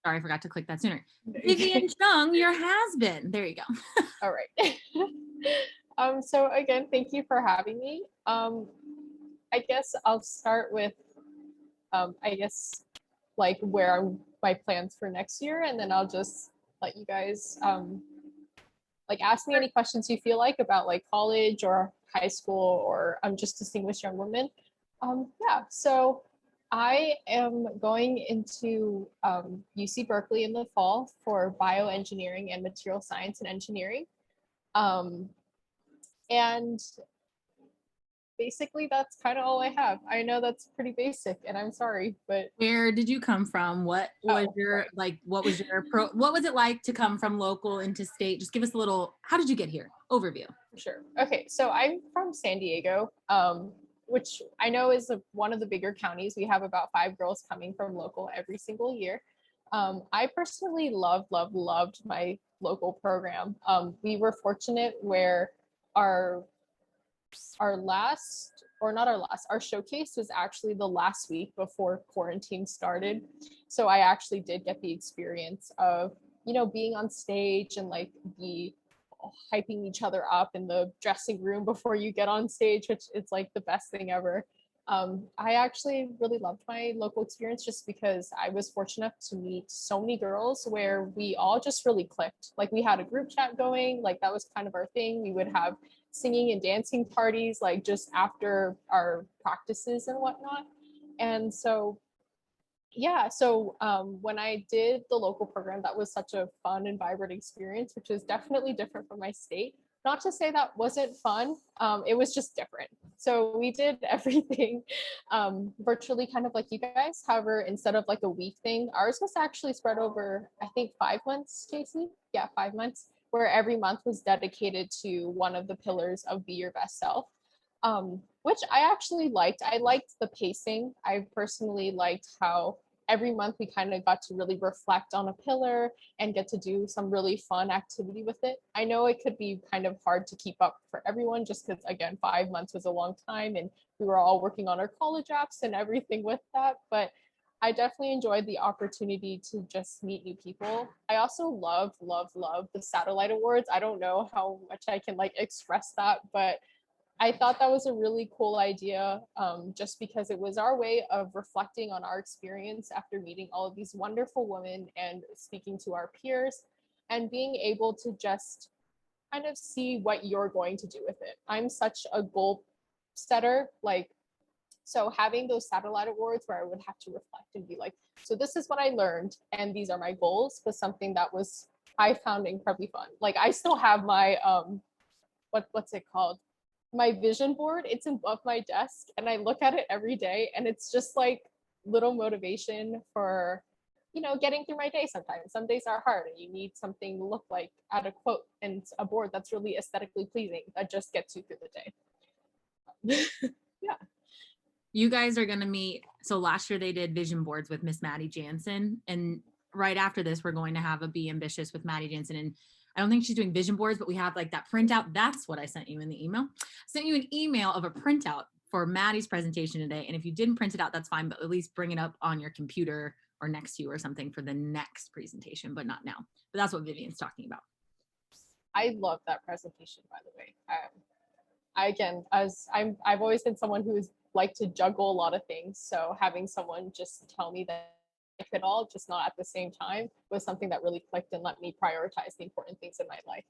Sorry, I forgot to click that sooner. Vivian Chung, your has-been. There you go. All right. So again, thank you for having me. I guess I'll start with, I guess, like where are my plans for next year, and then I'll just let you guys like ask me any questions you feel like about like college or high school or just distinguished young women. Yeah, so I am going into UC Berkeley in the fall for bioengineering and material science and engineering. And basically that's kind of all I have. I know that's pretty basic and I'm sorry, but where did you come from? What was what was it like to come from local into state? Just give us a little, how did you get here? Overview. Sure. Okay, so I'm from San Diego, which I know is one of the bigger counties. We have about 5 girls coming from local every single year. I personally loved my local program. We were fortunate where our last, or not our last, our showcase was actually the last week before quarantine started. So I actually did get the experience of, being on stage and like the hyping each other up in the dressing room before you get on stage, which is like the best thing ever. I actually really loved my local experience just because I was fortunate to meet so many girls where we all just really clicked. Like we had a group chat going, like that was kind of our thing. We would have singing and dancing parties like just after our practices and whatnot. And so when I did the local program, that was such a fun and vibrant experience, which is definitely different from my state. Not to say that wasn't fun, it was just different. So we did everything virtually, kind of like you guys. However, instead of like a week thing, ours was actually spread over, I think, 5 months, JC? Yeah, 5 months, where every month was dedicated to one of the pillars of Be Your Best Self. Which I actually liked. I liked the pacing. I personally liked how every month we kind of got to really reflect on a pillar and get to do some really fun activity with it. I know it could be kind of hard to keep up for everyone just because, again, 5 months was a long time and we were all working on our college apps and everything with that. But I definitely enjoyed the opportunity to just meet new people. I also love the satellite awards. I don't know how much I can like express that, but I thought that was a really cool idea, just because it was our way of reflecting on our experience after meeting all of these wonderful women and speaking to our peers and being able to just kind of see what you're going to do with it. I'm such a goal setter, so having those satellite awards where I would have to reflect and be like, so this is what I learned and these are my goals, was something that I found incredibly fun. Like I still have my, what's it called? My vision board. It's above my desk and I look at it every day and it's just like little motivation for getting through my day. Sometimes some days are hard and you need something to look like at a quote and a board that's really aesthetically pleasing that just gets you through the day. Yeah, you guys are going to meet. So last year they did vision boards with Miss Maddie Jansen, and right after this we're going to have a Be Ambitious with Maddie Jansen. And I don't think she's doing vision boards, but we have like that printout. That's what I sent you in the email. I sent you an email of a printout for Maddie's presentation today. And if you didn't print it out, that's fine, but at least bring it up on your computer or next to you or something for the next presentation, but not now. But that's what Vivian's talking about. I love that presentation, by the way. I've always been someone who's like to juggle a lot of things. So having someone just tell me that I could all, just not at the same time, was something that really clicked and let me prioritize the important things in my life.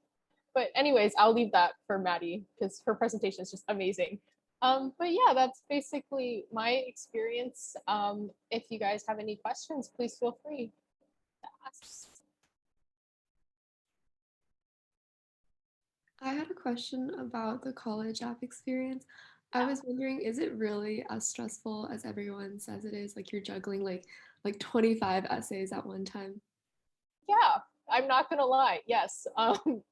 But anyways, I'll leave that for Maddie because her presentation is just amazing. But yeah, that's basically my experience. If you guys have any questions, please feel free to ask. I had a question about the college app experience. I was wondering, is it really as stressful as everyone says it is? Like you're juggling like 25 essays at one time? Yeah, I'm not gonna lie. Yes,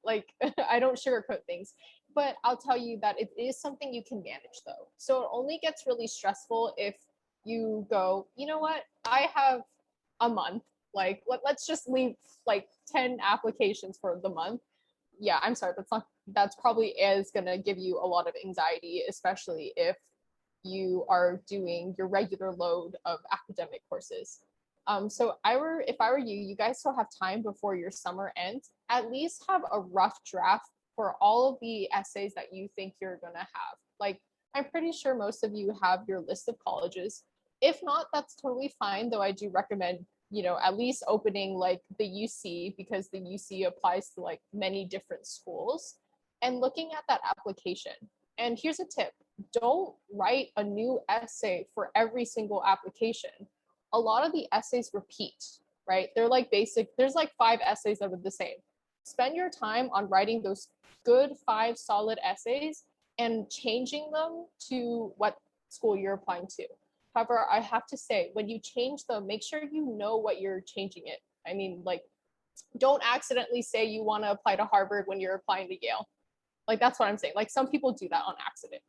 like I don't sugarcoat things, but I'll tell you that it is something you can manage though. So it only gets really stressful if you go, you know what? I have a month. Like let's just leave like 10 applications for the month. Yeah, I'm sorry. That's probably is gonna give you a lot of anxiety, especially if you are doing your regular load of academic courses. So if I were you, you guys still have time before your summer ends. At least have a rough draft for all of the essays that you think you're gonna have. Like, I'm pretty sure most of you have your list of colleges. If not, that's totally fine. Though I do recommend, at least opening like the UC, because the UC applies to like many different schools, and looking at that application. And here's a tip: don't write a new essay for every single application. A lot of the essays repeat, right? They're like basic, there's like 5 essays that are the same. Spend your time on writing those good 5 solid essays and changing them to what school you're applying to. However, I have to say, when you change them, make sure you know what you're changing it. I mean, like, don't accidentally say you want to apply to Harvard when you're applying to Yale. Like, that's what I'm saying. Like, some people do that on accident.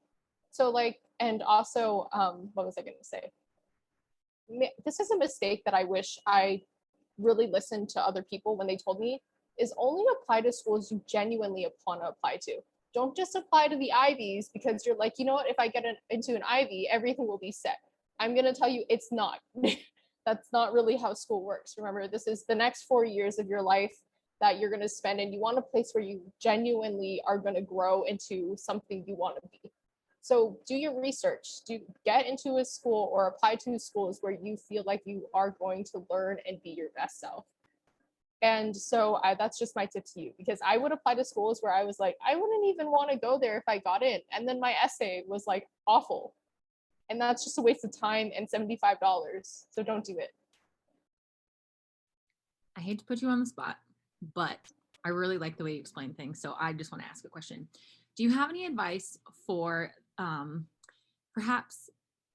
So like, and also, what was I going to say? This is a mistake that I wish I really listened to other people when they told me, is only apply to schools you genuinely want to apply to. Don't just apply to the Ivies because you're like, you know what, if I get into an Ivy, everything will be set. I'm going to tell you it's not. That's not really how school works. Remember, this is the next 4 years of your life that you're going to spend, and you want a place where you genuinely are going to grow into something you want to be. So do your research, get into a school or apply to schools where you feel like you are going to learn and be your best self. And so that's just my tip to you, because I would apply to schools where I was like, I wouldn't even want to go there if I got in. And then my essay was like awful. And that's just a waste of time and $75. So don't do it. I hate to put you on the spot, but I really like the way you explain things. So I just want to ask a question. Do you have any advice for perhaps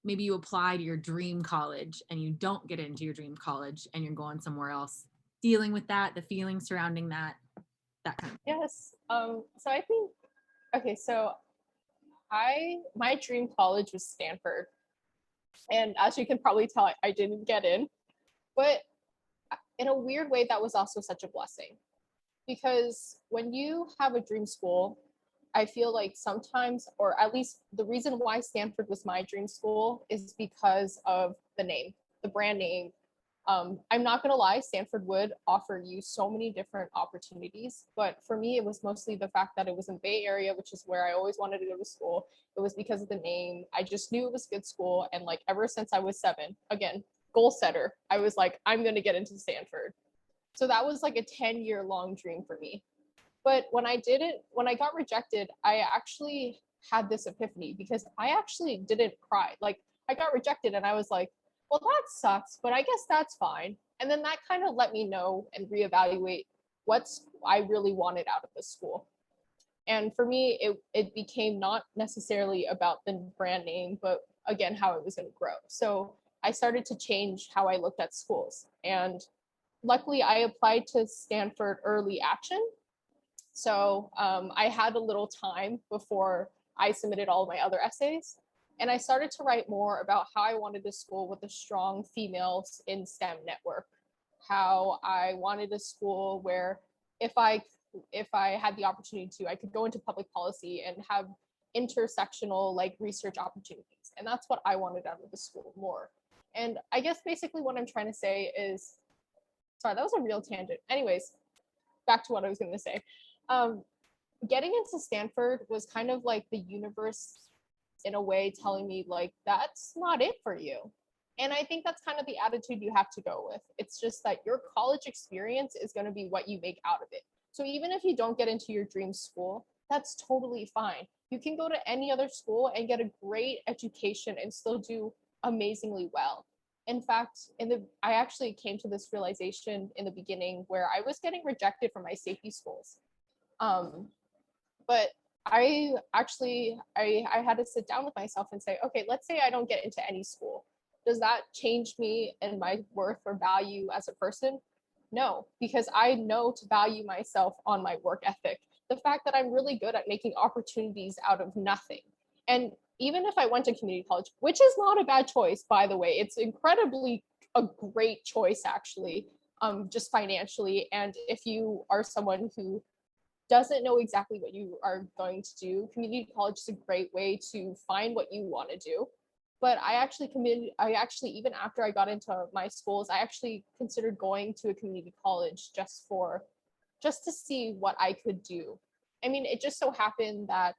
maybe you apply to your dream college and you don't get into your dream college and you're going somewhere else, dealing with that, the feelings surrounding that kind of thing? Yes. So I think, okay, so my dream college was Stanford. And as you can probably tell, I didn't get in. But in a weird way, that was also such a blessing. Because when you have a dream school, I feel like sometimes, or at least the reason why Stanford was my dream school is because of the name, the brand name. I'm not going to lie, Stanford would offer you so many different opportunities. But for me, it was mostly the fact that it was in the Bay Area, which is where I always wanted to go to school. It was because of the name. I just knew it was a good school. And like ever since I was 7, again, goal setter, I was like, I'm going to get into Stanford. So that was like a 10-year long dream for me. But when I got rejected, I actually had this epiphany, because I actually didn't cry. Like, I got rejected and I was like, well, that sucks, but I guess that's fine. And then that kind of let me know and reevaluate what I really wanted out of the school. And for me, it became not necessarily about the brand name, but again, how it was going to grow. So I started to change how I looked at schools. And luckily, I applied to Stanford Early Action. So I had a little time before I submitted all of my other essays. And I started to write more about how I wanted a school with a strong females in STEM network, how I wanted a school where if I had the opportunity to, I could go into public policy and have intersectional like research opportunities. And that's what I wanted out of the school more. And I guess basically what I'm trying to say is, sorry, that was a real tangent. Anyways, back to what I was going to say. Getting into Stanford was kind of like the universe in a way telling me like, that's not it for you. And I think that's kind of the attitude you have to go with. It's just that your college experience is going to be what you make out of it. So even if you don't get into your dream school, that's totally fine. You can go to any other school and get a great education and still do amazingly well. In fact, I actually came to this realization in the beginning where I was getting rejected from my safety schools. But I had to sit down with myself and say, okay, let's say I don't get into any school. Does that change me and my worth or value as a person? No, because I know to value myself on my work ethic. The fact that I'm really good at making opportunities out of nothing. And even if I went to community college, which is not a bad choice, by the way, it's incredibly a great choice, actually, just financially. And if you are someone who doesn't know exactly what you are going to do, community college is a great way to find what you want to do. But I actually, even after I got into my schools, I actually considered going to a community college just to see what I could do. I mean, it just so happened that,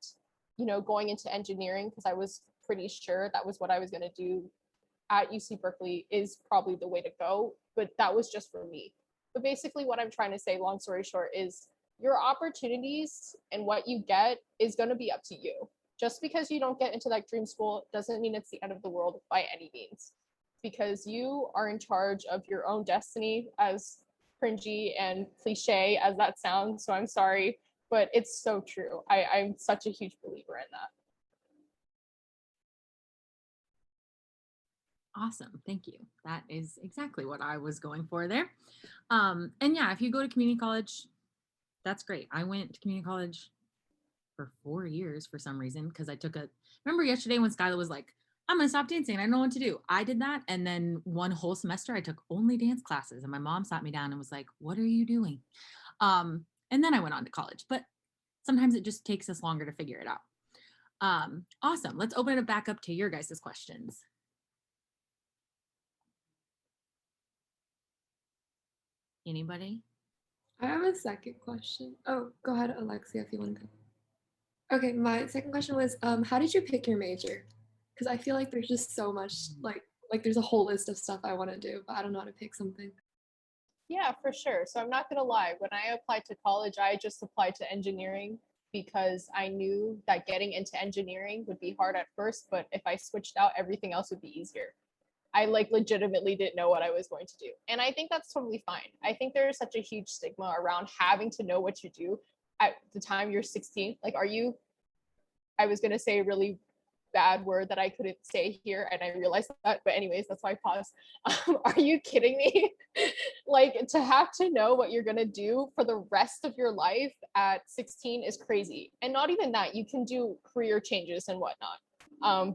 going into engineering, because I was pretty sure that was what I was going to do at UC Berkeley, is probably the way to go. But that was just for me. But basically, what I'm trying to say, long story short, is your opportunities and what you get is going to be up to you. Just because you don't get into that dream school doesn't mean it's the end of the world by any means, because you are in charge of your own destiny, as cringy and cliche as that sounds. So I'm sorry, but it's so true. I'm such a huge believer in that. Awesome. Thank you. That is exactly what I was going for there. And yeah, if you go to community college, that's great. I went to community college for 4 years for some reason because remember yesterday when Skylar was like, I'm going to stop dancing. I don't know what to do. I did that. And then one whole semester, I took only dance classes. And my mom sat me down and was like, what are you doing? And then I went on to college. But sometimes it just takes us longer to figure it out. Awesome. Let's open it back up to your guys' questions. Anybody? I have a second question. Oh, go ahead, Alexia, if you want to go. Okay, my second question was, how did you pick your major? Because I feel like there's just so much, like there's a whole list of stuff I want to do, but I don't know how to pick something. Yeah, for sure. So I'm not going to lie. When I applied to college, I just applied to engineering because I knew that getting into engineering would be hard at first, but if I switched out, everything else would be easier. I legitimately didn't know what I was going to do. And I think that's totally fine. I think there's such a huge stigma around having to know what you do at the time you're 16. Like, I was going to say a really bad word that I couldn't say here, and I realized that, but anyways, that's why I paused. Are you kidding me? Like, to have to know what you're going to do for the rest of your life at 16 is crazy. And not even that, you can do career changes and whatnot.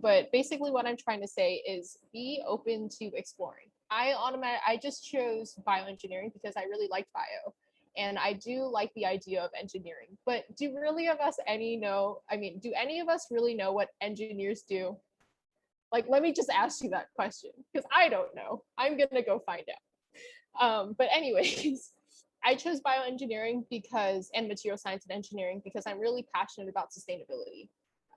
But basically what I'm trying to say is be open to exploring. I just chose bioengineering because I really liked bio. And I do like the idea of engineering. But do any of us really know what engineers do? Like, let me just ask you that question, because I don't know. I'm gonna go find out. But anyways, I chose bioengineering and material science and engineering because I'm really passionate about sustainability.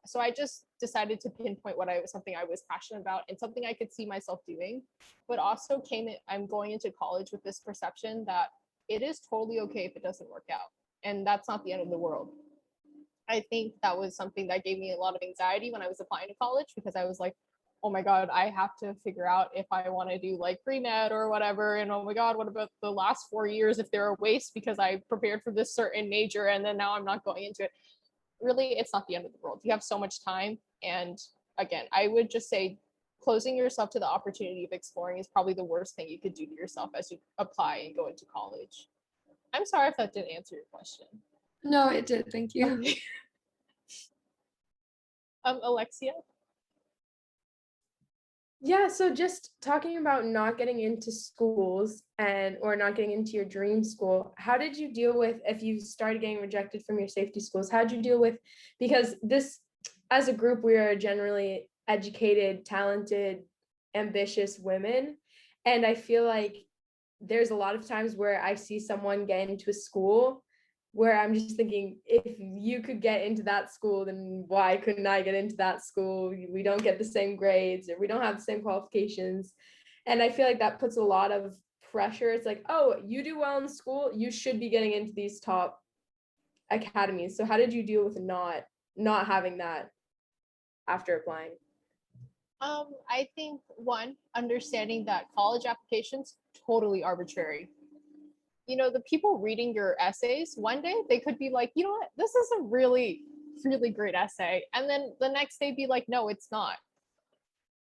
So I just decided to pinpoint something I was passionate about and something I could see myself doing, but also I'm going into college with this perception that it is totally okay if it doesn't work out. And that's not the end of the world. I think that was something that gave me a lot of anxiety when I was applying to college, because I was like, oh my God, I have to figure out if I want to do like pre-med or whatever. And oh my God, what about the last 4 years if they're a waste because I prepared for this certain major and then now I'm not going into it. Really, it's not the end of the world. You have so much time. And again, I would just say closing yourself to the opportunity of exploring is probably the worst thing you could do to yourself as you apply and go into college. I'm sorry if that didn't answer your question. No, it did. Thank you. Okay. Alexia? Yeah, so just talking about not getting into schools or not getting into your dream school, how did you deal with, if you started getting rejected from your safety schools, how did you deal with, because this, as a group, we are generally educated, talented, ambitious women. And I feel like there's a lot of times where I see someone get into a school where I'm just thinking, if you could get into that school, then why couldn't I get into that school? We don't get the same grades, or we don't have the same qualifications. And I feel like that puts a lot of pressure. It's like, oh, you do well in school, you should be getting into these top academies. So how did you deal with not having that after applying? I think one, understanding that college applications totally arbitrary. The people reading your essays, one day they could be like, you know what, this is a really, really great essay. And then the next day be like, no, it's not.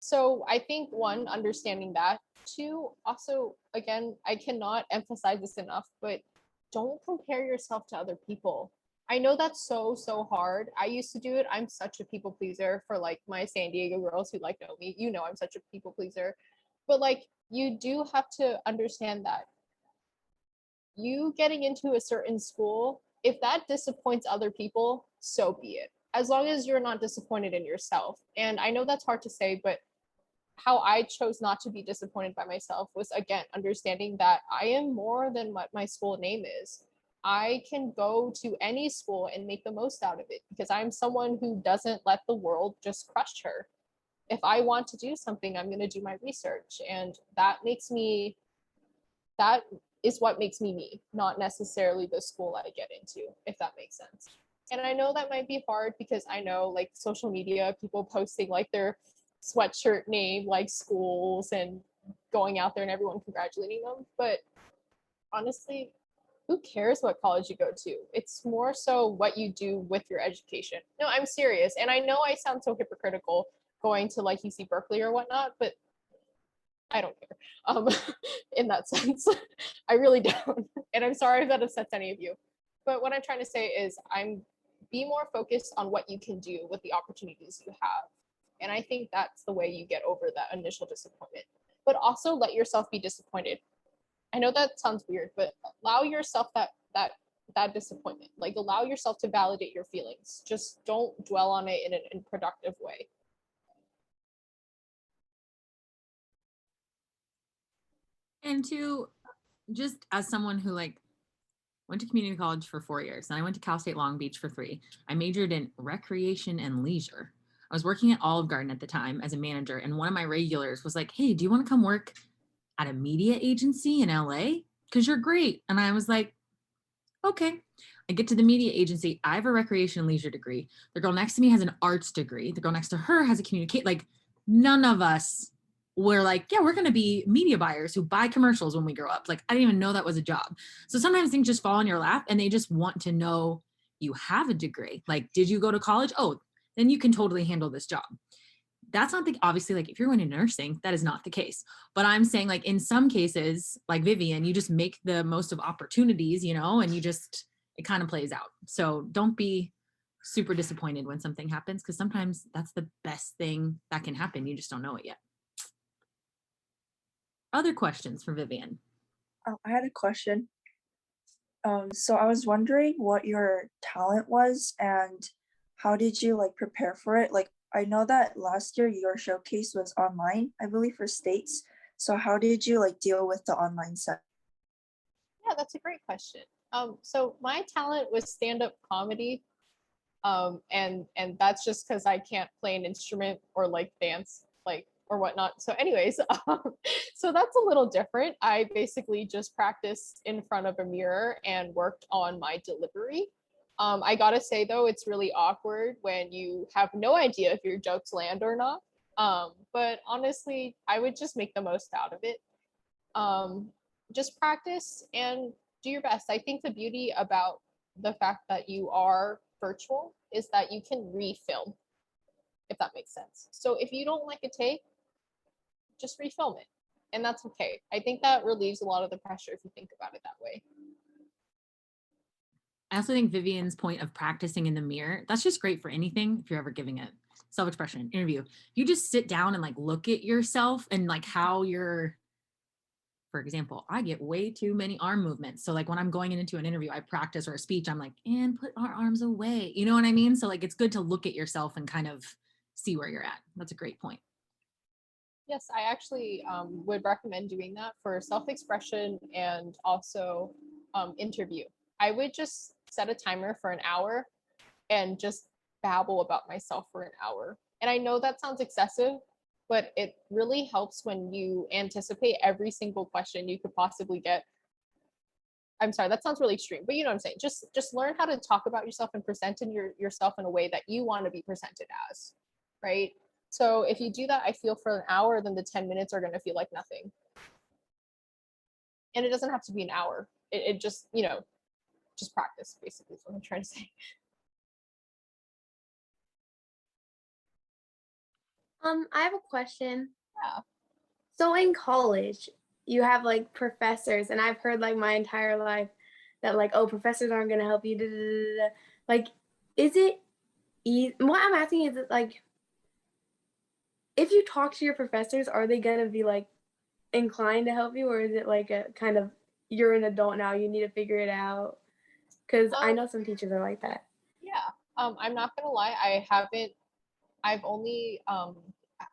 So I think one, understanding that. Two, also, again, I cannot emphasize this enough, but don't compare yourself to other people. I know that's so, so hard. I used to do it. I'm such a people pleaser for like my San Diego girls who know me. I'm such a people pleaser. But like, you do have to understand that you getting into a certain school, if that disappoints other people, so be it. As long as you're not disappointed in yourself. And I know that's hard to say, but how I chose not to be disappointed by myself was, again, understanding that I am more than what my school name is. I can go to any school and make the most out of it because I'm someone who doesn't let the world just crush her. If I want to do something, I'm going to do my research. And that is what makes me me, not necessarily the school I get into, if that makes sense. And I know that might be hard because I know like social media, people posting like their sweatshirt name, like schools, and going out there and everyone congratulating them. But honestly, who cares what college you go to? It's more so what you do with your education. No, I'm serious. And I know I sound so hypocritical going to like UC Berkeley or whatnot, but I don't care in that sense. I really don't. And I'm sorry if that upsets any of you. But what I'm trying to say is be more focused on what you can do with the opportunities you have. And I think that's the way you get over that initial disappointment. But also let yourself be disappointed. I know that sounds weird, but allow yourself that disappointment. Like allow yourself to validate your feelings. Just don't dwell on it in an unproductive way. And to just as someone who like went to community college for 4 years and I went to Cal State Long Beach for 3, I majored in recreation and leisure. I was working at Olive Garden at the time as a manager, and one of my regulars was like, hey, do you want to come work at a media agency in LA? Because you're great. And I was like, okay. I get to the media agency. I have a recreation and leisure degree. The girl next to me has an arts degree. The girl next to her has a communicate. Like none of us were like, yeah, we're going to be media buyers who buy commercials when we grow up. Like I didn't even know that was a job. So sometimes things just fall in your lap and they just want to know you have a degree. Like, did you go to college? Oh, then you can totally handle this job. That's not the, obviously, like if you're going to nursing, that is not the case. But I'm saying like in some cases, like Vivian, you just make the most of opportunities, you know, and it kind of plays out. So don't be super disappointed when something happens, because sometimes that's the best thing that can happen. You just don't know it yet. Other questions for Vivian? I had a question. So I was wondering what your talent was and how did you like prepare for it? Like I know that last year your showcase was online, I believe for states. So how did you like deal with the online set? Yeah, that's a great question. So my talent was stand-up comedy. And that's just because I can't play an instrument or like dance, like or whatnot. So anyways, so that's a little different. I basically just practiced in front of a mirror and worked on my delivery. I gotta say though, it's really awkward when you have no idea if your jokes land or not. But honestly, I would just make the most out of it. Just practice and do your best. I think the beauty about the fact that you are virtual is that you can refilm, if that makes sense. So if you don't like a take, just refilm it. And that's okay. I think that relieves a lot of the pressure if you think about it that way. I also think Vivian's point of practicing in the mirror, that's just great for anything. If you're ever giving a self-expression interview, you just sit down and like look at yourself and like how you're, for example, I get way too many arm movements. So like when I'm going into an interview, I practice or a speech, I'm like, and put our arms away. You know what I mean? So like, it's good to look at yourself and kind of see where you're at. That's a great point. Yes, I actually would recommend doing that for self-expression and also interview. I would just set a timer for an hour and just babble about myself for an hour. And I know that sounds excessive, but it really helps when you anticipate every single question you could possibly get. I'm sorry, that sounds really extreme, but you know what I'm saying. Just learn how to talk about yourself and present yourself in a way that you want to be presented as, right? So if you do that, I feel for an hour, then the 10 minutes are going to feel like nothing. And it doesn't have to be an hour. It just, just practice, basically, is what I'm trying to say. I have a question. Yeah. So in college, you have like professors, and I've heard like my entire life that like, oh, professors aren't gonna help you. Da, da, da, da. Like, is it easy? What I'm asking is, it like, if you talk to your professors, are they gonna be like inclined to help you, or is it like a kind of you're an adult now, you need to figure it out? Because I know some teachers are like that. Yeah. I'm not gonna lie,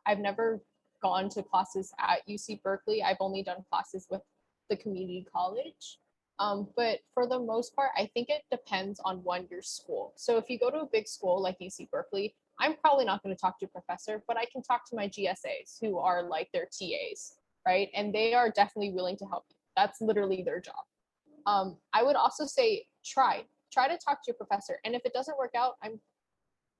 I've never gone to classes at UC Berkeley. I've only done classes with the community college. But for the most part, I think it depends on your school. So if you go to a big school like UC Berkeley, I'm probably not going to talk to a professor, but I can talk to my GSAs who are like their TAs, right? And they are definitely willing to help you. That's literally their job. I would also say try to talk to your professor. And if it doesn't work out, I'm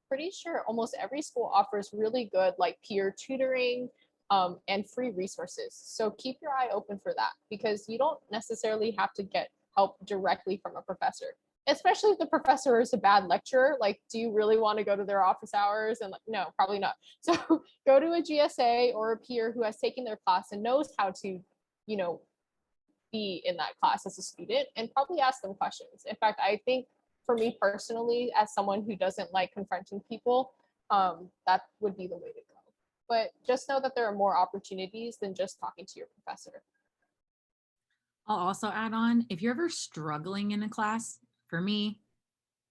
pretty sure almost every school offers really good like peer tutoring and free resources. So keep your eye open for that, because you don't necessarily have to get help directly from a professor, especially if the professor is a bad lecturer. Like, do you really want to go to their office hours? And like, no, probably not. So go to a GSA or a peer who has taken their class and knows how to, you know, be in that class as a student, and probably ask them questions. In fact, I think for me personally, as someone who doesn't like confronting people, that would be the way to go. But just know that there are more opportunities than just talking to your professor. I'll also add on, if you're ever struggling in a class, for me,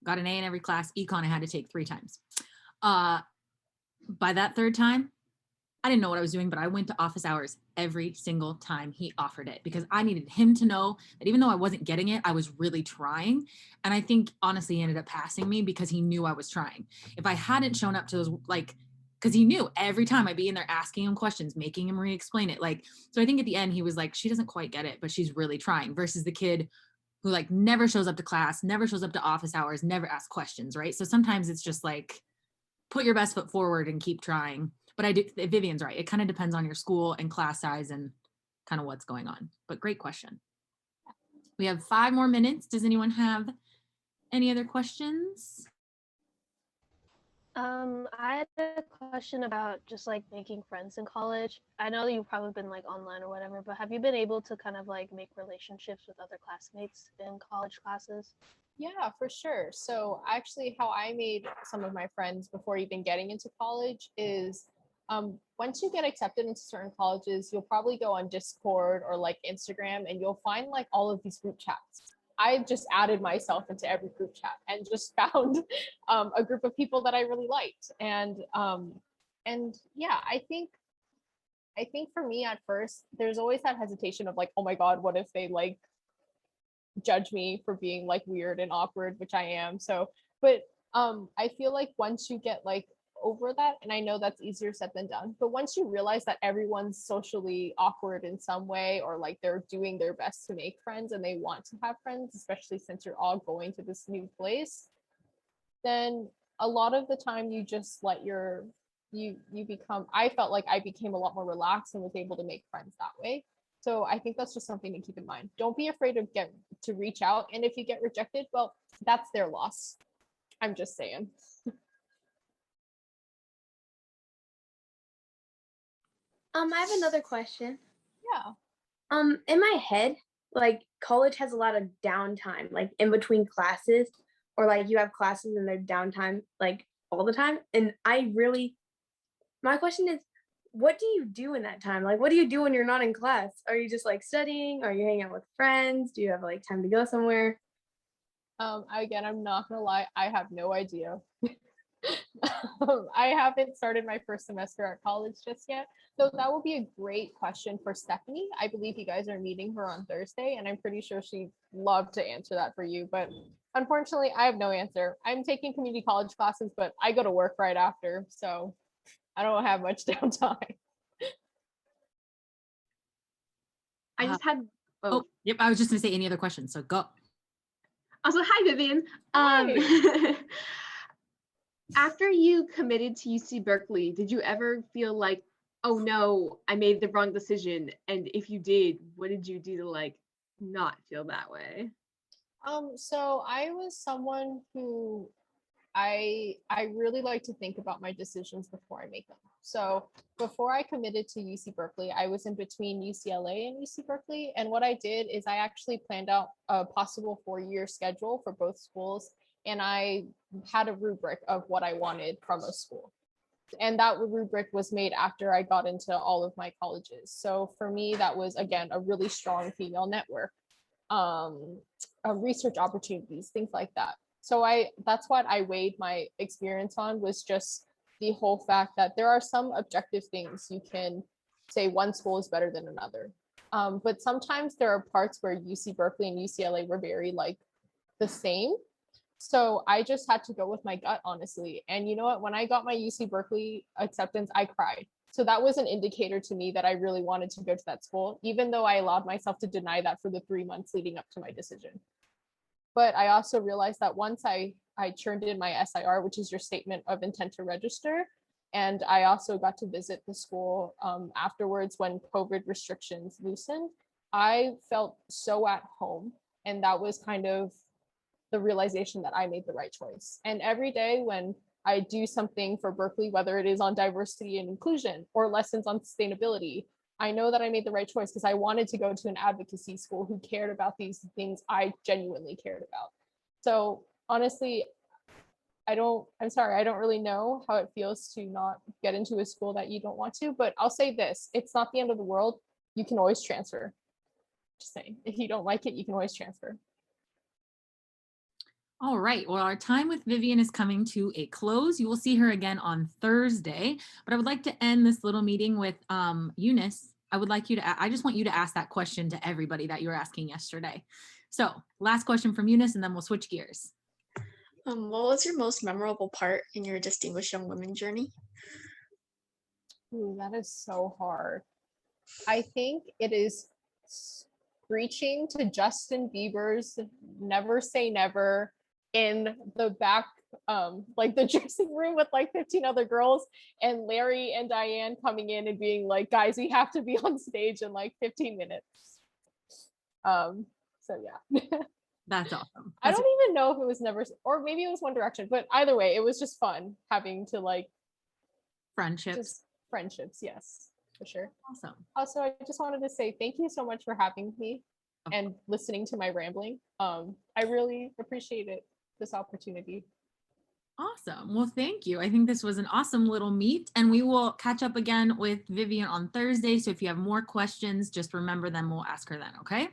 got an A in every class, econ I had to take 3 times. By that 3rd time, I didn't know what I was doing, but I went to office hours every single time he offered it, because I needed him to know that even though I wasn't getting it, I was really trying. And I think honestly he ended up passing me because he knew I was trying. If I hadn't shown up to those, like, because he knew every time I'd be in there asking him questions, making him re-explain it. Like, so I think at the end he was like, she doesn't quite get it, but she's really trying, versus the kid who like never shows up to class, never shows up to office hours, never asks questions, right? So sometimes it's just like, put your best foot forward and keep trying. But I do, Vivian's right. It kind of depends on your school and class size and kind of what's going on. But great question. We have 5 more minutes. Does anyone have any other questions? I had a question about just like making friends in college. I know that you've probably been like online or whatever, but have you been able to kind of like make relationships with other classmates in college classes? Yeah, for sure. So actually how I made some of my friends before even getting into college is once you get accepted into certain colleges, you'll probably go on Discord or like Instagram, and you'll find like all of these group chats. I just added myself into every group chat and just found a group of people that I really liked. And yeah, I think for me at first, there's always that hesitation of like, oh my God, what if they like judge me for being like weird and awkward, which I am. So, but I feel like once you get like over that, and I know that's easier said than done, but once you realize that everyone's socially awkward in some way, or like they're doing their best to make friends and they want to have friends, especially since you're all going to this new place, then a lot of the time you just let you become, I felt like I became a lot more relaxed and was able to make friends that way. So I think that's just something to keep in mind. Don't be afraid to reach out. And if you get rejected, well, that's their loss. I'm just saying. I have another question. Yeah. In my head, like college has a lot of downtime, like in between classes, or like you have classes and they're downtime like all the time. And my question is, what do you do in that time? Like, what do you do when you're not in class? Are you just like studying? Are you hanging out with friends? Do you have like time to go somewhere? Again, I'm not gonna lie, I have no idea. I haven't started my first semester at college just yet. So that will be a great question for Stephanie. I believe you guys are meeting her on Thursday, and I'm pretty sure she'd love to answer that for you. But unfortunately, I have no answer. I'm taking community college classes, but I go to work right after. So I don't have much downtime. I just had. Yep. I was just gonna say any other questions. So go. Also, hi, Vivian. Hi. After you committed to UC Berkeley, did you ever feel like, oh no, I made the wrong decision? And if you did, what did you do to like not feel that way? So I was someone who I really like to think about my decisions before I make them. So before I committed to UC Berkeley, I was in between UCLA and UC Berkeley. And what I did is I actually planned out a possible 4-year schedule for both schools. And I had a rubric of what I wanted from a school. And that rubric was made after I got into all of my colleges. So for me, that was, again, a really strong female network, research opportunities, things like that. So that's what I weighed my experience on, was just the whole fact that there are some objective things you can say one school is better than another. But sometimes there are parts where UC Berkeley and UCLA were very like the same. So I just had to go with my gut, honestly. And you know what? When I got my UC Berkeley acceptance, I cried. So that was an indicator to me that I really wanted to go to that school, even though I allowed myself to deny that for the 3 months leading up to my decision. But I also realized that once I turned in my SIR, which is your statement of intent to register, and I also got to visit the school afterwards when COVID restrictions loosened, I felt so at home. And that was kind of the realization that I made the right choice. And every day when I do something for Berkeley, whether it is on diversity and inclusion or lessons on sustainability, I know that I made the right choice because I wanted to go to an advocacy school who cared about these things I genuinely cared about. So honestly, I'm sorry, I don't really know how it feels to not get into a school that you don't want to, but I'll say this, it's not the end of the world. You can always transfer. Just saying, if you don't like it, you can always transfer. All right, well, our time with Vivian is coming to a close. You will see her again on Thursday, but I would like to end this little meeting with Eunice. I just want you to ask that question to everybody that you were asking yesterday. So last question from Eunice, and then we'll switch gears. What was your most memorable part in your Distinguished Young Women journey? Ooh, that is so hard. I think it is screeching to Justin Bieber's Never Say Never in the back, like the dressing room with like 15 other girls, and Larry and Diane coming in and being like, guys, we have to be on stage in like 15 minutes. So yeah. That's awesome. I don't even know if it was Never, or maybe it was One Direction, but either way, it was just fun having to like friendships, yes, for sure. Awesome. Also, I just wanted to say thank you so much for having me and listening to my rambling. I really appreciate it, this opportunity. Awesome. Well, thank you. I think this was an awesome little meet, and we will catch up again with Vivian on Thursday. So if you have more questions, just remember them. We'll ask her then. Okay.